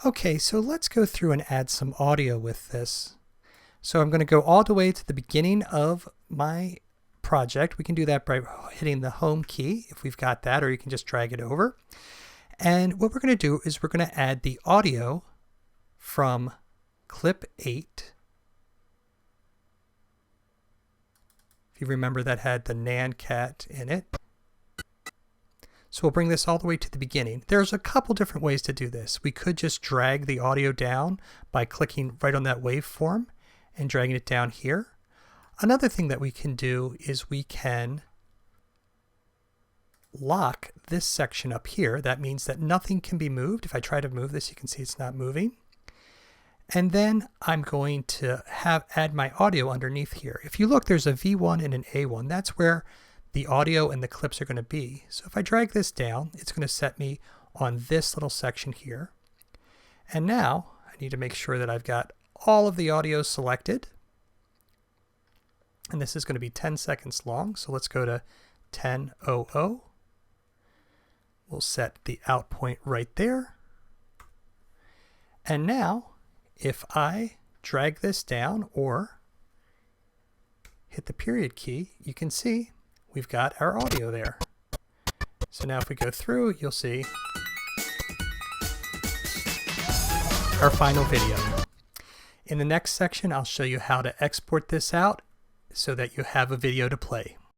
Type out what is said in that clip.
Okay, so let's go through and add some audio with this. So I'm going to go all the way to the beginning of my project. We can do that by hitting the home key if we've got that, or you can just drag it over. And what we're going to do is we're going to add the audio from clip 8. If you remember, that had the Nan cat in it. So we'll bring this all the way to the beginning. There's a couple different ways to do this. We could just drag the audio down by clicking right on that waveform and dragging it down here. Another thing that we can do is we can lock this section up here. That means that nothing can be moved. If I try to move this, you can see it's not moving. And then I'm going to add my audio underneath here. If you look, there's a V1 and an A1. That's where the audio and the clips are going to be. So if I drag this down, it's going to set me on this little section here. And now I need to make sure that I've got all of the audio selected. And this is going to be 10 seconds long. So let's go to 10:00. We'll set the out point right there. And now if I drag this down or hit the period key, you can see we've got our audio there. So now if we go through, you'll see our final video. In the next section, I'll show you how to export this out so that you have a video to play.